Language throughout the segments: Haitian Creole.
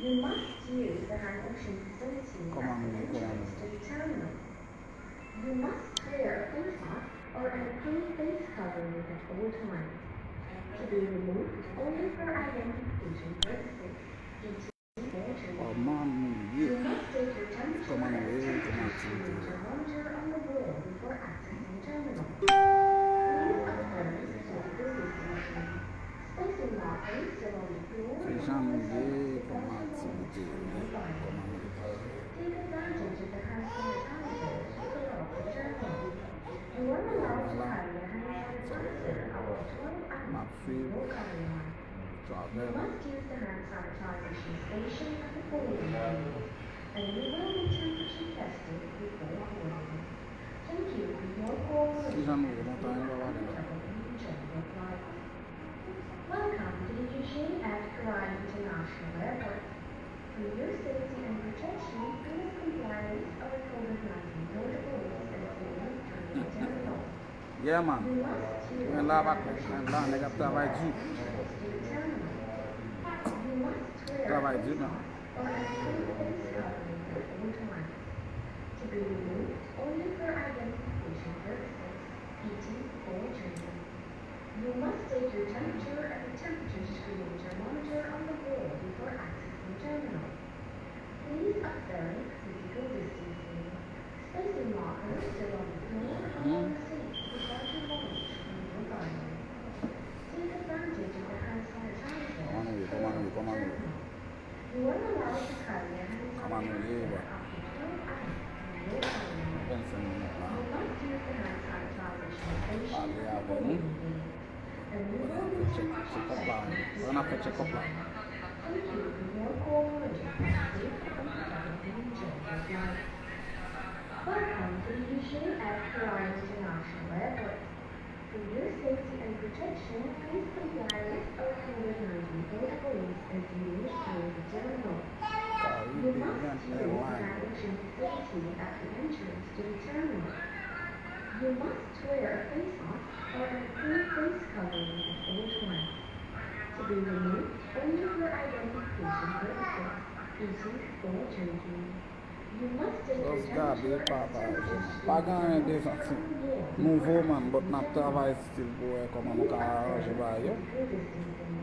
You must use the hand washing facility at the entrance to the terminal. You must wear a face mask or an approved face covering at all times. To be removed only for identification purposes. You must take your temperature at the temperature screen thermometer on the wall before accessing terminal. Please observe physical distancing. Spacing markers are on the floor and on the seats across the walls from the environment. Take advantage of the hand sanitizers throughout the terminal. You are allowed to carry a hand sanitizer up to 12 items in your carry-on. You must use the hand sanitization station at the boarding gate, and you will be temperature tested before boarding. Thank you for your cooperation. Welcome to the Eugene F. Karai International Airport. For your safety and protection, please comply with our COVID-19 protocols as we move through the terminal. Yeah, man. You must use When la back, and la nigga travail du. You must wear Travail a du, face man. mask or a full face covering at all times. To be removed only for identification purposes, eating or drinking. You must take your temperature at the temperature screen thermometer on the wall before accessing terminal. Please observe physical distancing. Spacing markers are on the floor and on the seats beside your luggage from your environment. Take advantage of the hand sanitizer. Come on. You are allowed to carry a hand Come on, sanitizer yeah. up to 12 items in your carry-on. You must use the hand sanitization station at the boarding gate, and you will be temperature tested. Run up and check up line. Thank you for your cooperation and safe and comfortable enjoy your flight. Welcome to the Eugene F. Karai International Airport. For your safety and protection, please comply with our COVID-19 protocols as you move through the terminal. You must use the hand washing facility at the entrance to the terminal. You must wear a face mask or an approved face covering at all times. To be removed only for identification purposes, eating or drinking. You must take your Those guys, temperature they at the temperature screen pas gagné des thermometer on the wall nouveau before man, but not accessing terminal. travail still boy comme on Please can arrange observe by you. physical distancing.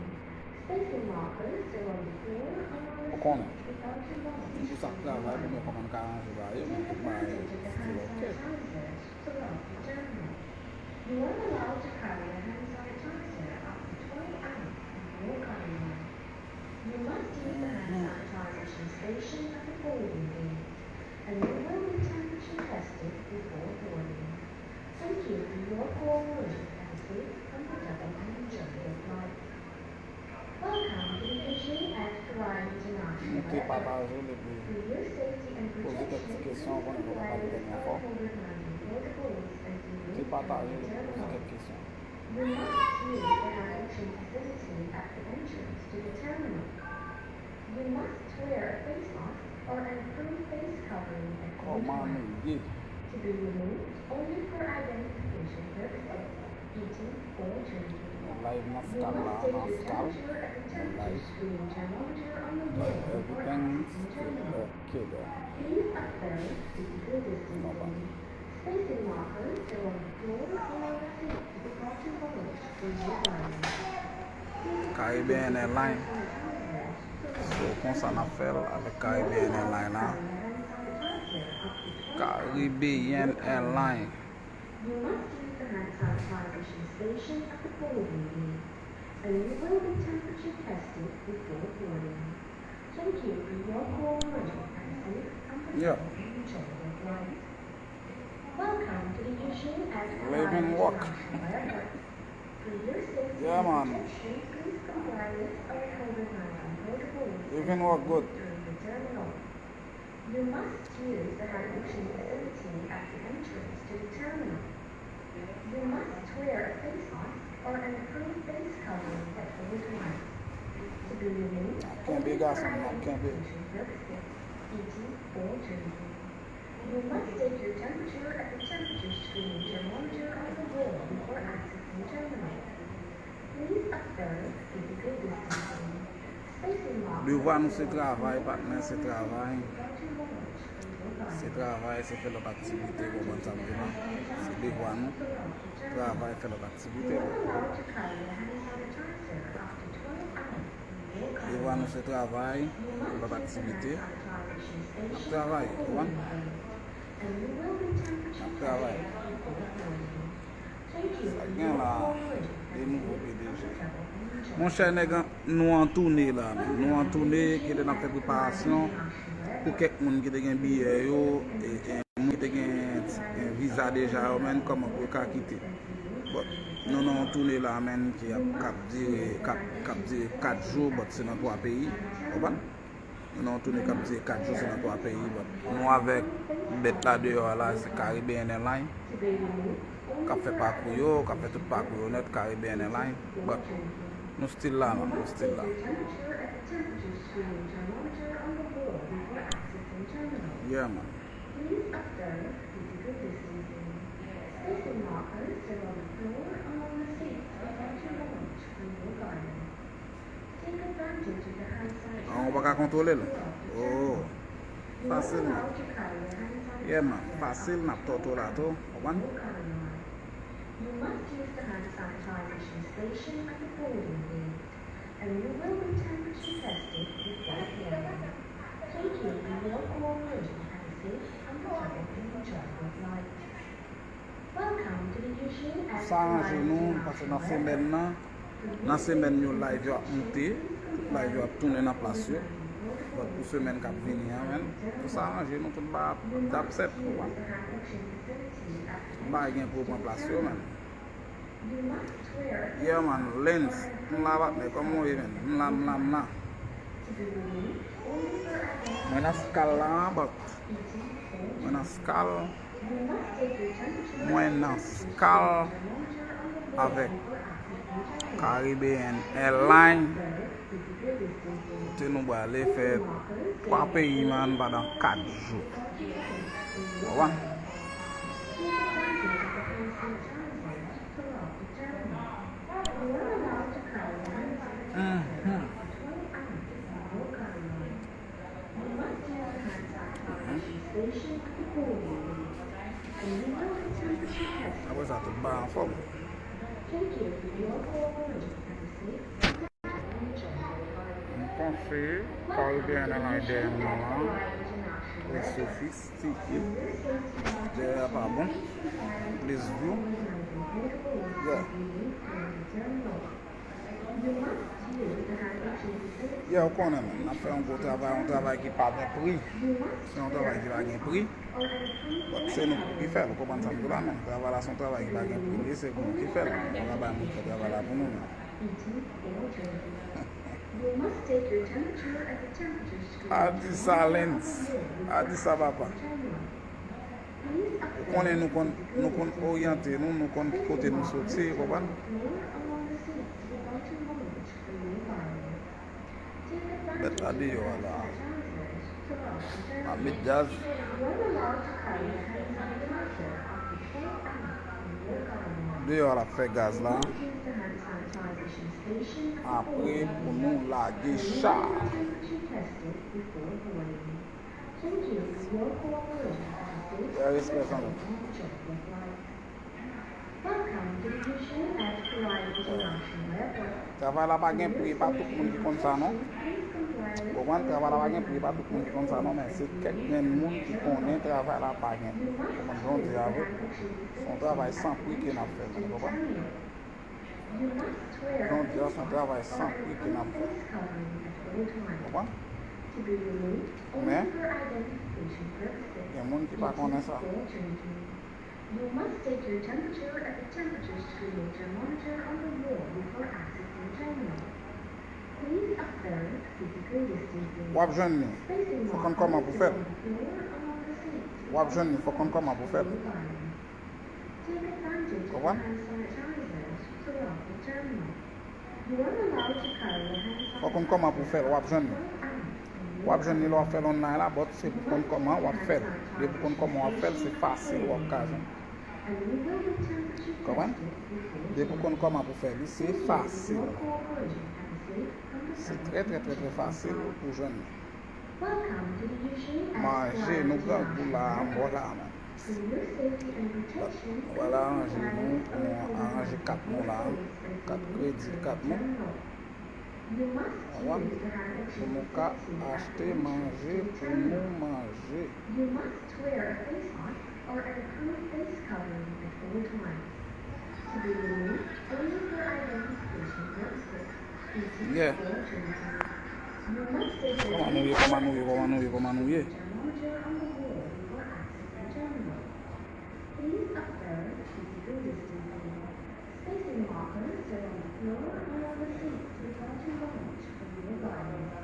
Spacing markers are on the floor and on the Corner. seats without your luggage Tout ça from travail, your mais comme on can arrange by you, Take but by advantage of the hand still okay. sanitizers throughout the terminal. You are allowed to carry a hand sanitizer up to 12 items in your carry-on. You must use the hand sanitization station at the boarding gate, and you will be temperature tested before boarding. Thank you for your cooperation and safe, comfortable, and enjoy your flight. Welcome to the Eugene F. Karai International T'es pas Airport. passé le plus. For your safety and Poser protection, quelques please questions qu'on ne va comply pas lui with donner our fort. COVID-19 protocols as you T'es move pas through passé the le plus, poser terminal. quelques questions. You must use the hand washing facility at the entrance to the terminal. You must wear a face mask or an approved face covering at all Come on, times. yeah. To be removed only for identification purposes, eating or drinking. Live You Nascal, must take your Nascal. temperature at the temperature Live. screen thermometer on the wall before Everything's accessing terminal. okay there. Please observe physical distancing. Spacing markers are on the floor and on the seats beside your luggage for your dining. Caribbean Airlines. So, comme ça on a fait avec Caribbean Airlines là. Caribbean Airlines. You must use the hand sanitization station at the boarding gate, and you will be temperature tested before boarding. Thank you for your cooperation and safe, comfortable, and enjoy your flight. Welcome to the Eugene F. Live and walk. International Airport. For your safety Yeah, and man. protection, please comply with our COVID-19 protocols Live and walk good. during the terminal. You must use the hand washing facility at the entrance to the terminal. You must wear a face mask or an approved face covering at all times. To be removed Can't be only got for some, no, can't be. identification purposes, eating or drinking. You must take your temperature at the temperature screen thermometer on the wall before accessing terminal. Please observe physical distancing. Spacing markers Devoir nous c'est travail, partenaire c'est travail. C'est travail, c'est faire notre activité, vous comprenez ça maintenant. C'est devoir nous. Travail, faire notre activité. Devoir nous c'est travail, notre activité. Travail, vous comprenez? Travail. Ça vient là, des nouveaux PDG. Mon cher nègre, nous en tournée là. Nous en tournée, qui est dans la préparation pour quelqu'un qui a un billet et qui a un visa déjà, même comment pour quitter. Bon, nous en tournée là, même qui a cap 4 jours, c'est dans 3 pays. Nous en tournée cap 4 jours, c'est dans 3 pays. Nous avec bête là dehors là, c'est Caribbean Airlines. Qui fait parcours, qui fait tout parcours net, Caribbean Airlines. But nous still là, nous still là. Yeah, man. On va pas contrôler là. Oh, facile. Yeah, man. Facile, n'a pas tout là, tout. You must use the hand sanitization station at the boarding gate, and you will be temperature tested before boarding. Thank you for your cooperation and safe and comfortable travel flight. Welcome to the usual Ça arrange nous parce que dans la semaine nous live va monter, live va tourner dans place. Pour semaine qui venir, ça arrange nous tout bas d'accepter. Pas gain pour prendre place man. Yeah man, lens, m'la mais comme moi m'la. Moi na scale là, but moi na scale avec Caribbean Airlines. Nous allons aller faire 3 pays man pendant 4 jours. Voilà. Après ça, tout bas en forme. On fait Caribbean Airlines dernièrement. Les sophistiqués. Derrière pas bon. Les views. Yeah. Yeah, on connaît, on a fait un gros travail qui n'a pas de prix. C'est un travail qui va gagner prix. C'est nous qui faisons, vous comprenez ça? On travaille son travail qui va gagner prix, c'est nous qui faisons. On va travailler là pour nous. Addis Addis Ababa. Nous orienter, nous côté nous sortir, vous comprenez? Better day wala Amit Jazz day wala fait gaz là après pour nous laguer char travail là pas gain prix pas tout le monde qui compte ça non. Comment le travail là pas gain prix pas tout le monde qui compte ça non mais c'est quelqu'un monde qui connaît travail là pas gain. Comment on dit avec son travail sans prix qu'il a fait, vous comprenez? Donc dire son travail sans prix qu'il a fait. Vous comprenez? Mais il y a des gens qui ne connaissent pas ça. You must take your temperature at the temperature screen thermometer on the wall before accessing terminal. Please observe physical distancing. Wap jeune ni, faut qu'on comment pour faire. Wap jeune ni, faut qu'on comment pour faire. Take advantage of Comment? hand sanitizers throughout the terminal. You are allowed to carry a hand Faut qu'on comment pour faire, wap jeune ni. Wap jeune ni lo faire online là, but c'est pour qu'on comment wap faire. De pour qu'on comment wap faire, c'est facile wap occasion. Comment? De pour qu'on comment pour faire, c'est facile. C'est très facile pour jeunes. Welcome to the Yushin Manger, nous gars pour la voilà. For your safety and protection, Voilà, arranger nous, on arrange 4 mots là. 4 crédits, 4 mots. You must Voilà. choose the hand Pour nous cas acheter, manger, pour nous manger. You must wear a face mask or an approved face covering at all times. To be removed, only for identification purposes. Yeah. You must take your Comment nous y, comment nous y. thermometer on the wall before accessing terminal. Please observe physical distancing. Spacing markers are on the floor or on the seat without too large for your garments.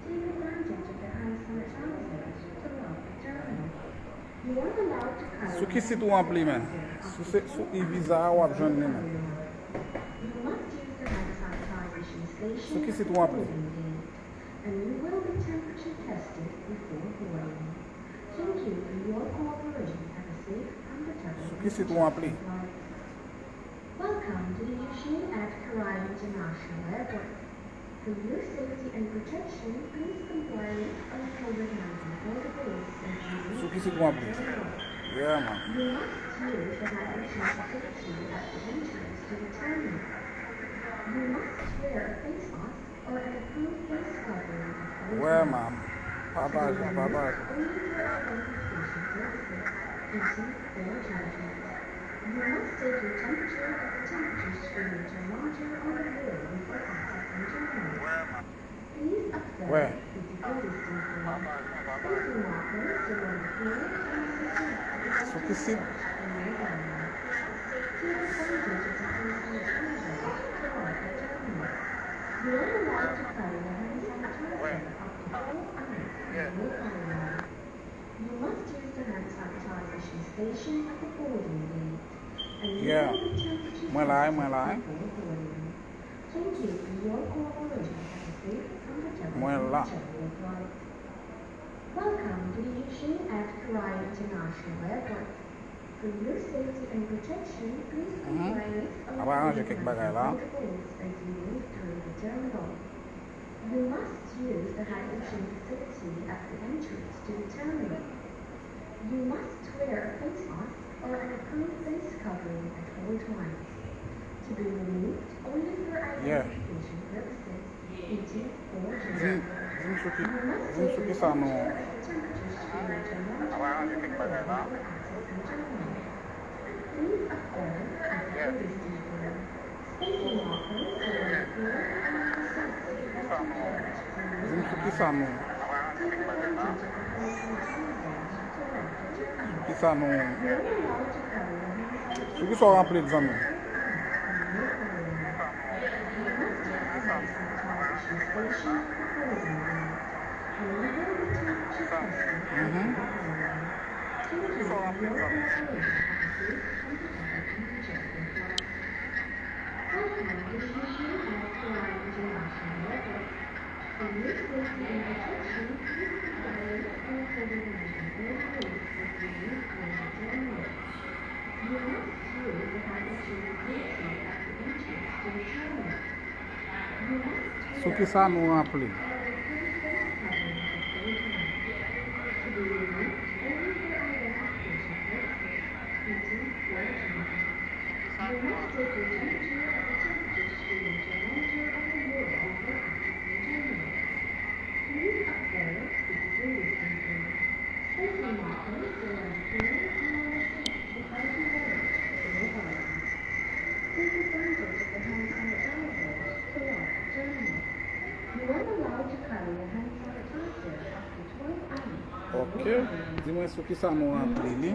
Take advantage of the hand sanitizers to lock the terminal. You are allowed to carry Sou ki sit ou ampli men? Sou e-visa ou ap jwenn li men? You must use the hand sanitization station Sou ki sit ou ampli? and you will be temperature tested before boarding. Thank you for your cooperation. Have a safe, comfortable Sou ki sit ou ampli? flight. Welcome to the Yushin at Karai International Airport. For your safety and protection, please comply with our COVID-19 protocols and Sou use ki sit ou ampli? Yeah man. You must use the vibration facility at the entrance to the terminal. You must wear a face mask or an approved face covering at all Ouais times. man. Papa, Only papa. for identification purposes, eating or judgment. You must take your temperature at the temperature screen thermometer on the wall before accessing terminal. Please observe Ouais. physical distancing. Spacing markers are on the floor and the seat without Sou ki sit? in your garment. Take advantage of the hand sanitizer to lock the terminal. You are allowed to carry a hand sanitizer up to 4 ounces in your carry-on. You must use the hand sanitization station at the boarding gate. And you Yeah. will be temperature Mwen la, tested mwen la. before boarding. Thank you for your cooperation. Have a safe, comfortable, Mwen la. enjoyable flight. Welcome to the Yushin at Karai International Airport. For your safety and protection, please comply with Ah bah, j'ai quelques bagages là. protocols as you move through the terminal. You must use the hand washing facility at the entrance to the terminal. You must wear a face mask or an approved face covering at all times. To be removed only for Yeah. identification purposes, eating or Zin drinking. sou ki, You must zin take sou ki your sa nou. temperature at the temperature screen thermometer on the wall before accessing terminal. Please observe physical distancing. Spacing markers are on the floor and on the seats without too large for your Zin sou ki sa nou. Take advantage of the hand sanitizer to lock the terminal. Ki sa nou. You are allowed to carry a hand sanitizer Sou ki sa rempli de zan nou. in your carry-on. You must use the hand sanitization station at the boarding gate. And you will be temperature tested before boarding. Thank you for your cooperation. Have a safe, comfortable, and enjoyable flight. Welcome to the Yushin at Karai International Airport. For your safety and protection, please comply with all COVID-19 protocols as you move through the terminal. You must use the hand washing facility at the entrance to the terminal. You must Sou wear ki sa nou rempli. or an approved face covering at all times. To be removed only for identification purposes, eating or drinking. You must take your temperature at the temperature screen thermometer on the wall before accessing terminal. Please observe physical distancing. Spacing markers are on the floor and on the seat without too large for your garment. Take advantage of the hand sanitizer to lock the terminal. You are allowed to carry a hand sanitizer up to 12 ounces. Ok. Di mwen sou ki sa nou rempli li.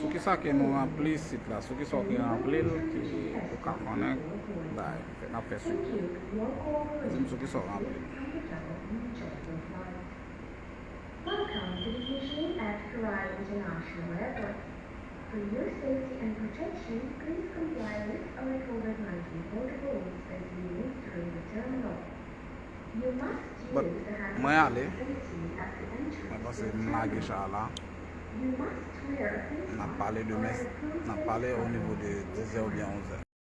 Sou ki sa ke nou rempli sit la. Sou ki sa ki rempli li. Ki pou ka konen. Bay, na fe sou. Di mwen sou ki sa rempli. Welcome to the Yushin at Karai International Airport. For your safety and protection, please comply with our COVID-19 protocols as you move through the terminal. You must But, use the hand mwen ale. facility at the entrance Mwen to pase the m lage terminal. cha la. You must wear a face N'a mask pale de or mes. an approved N'a face pale au covering nivou de at all 10 ou bien times. 11.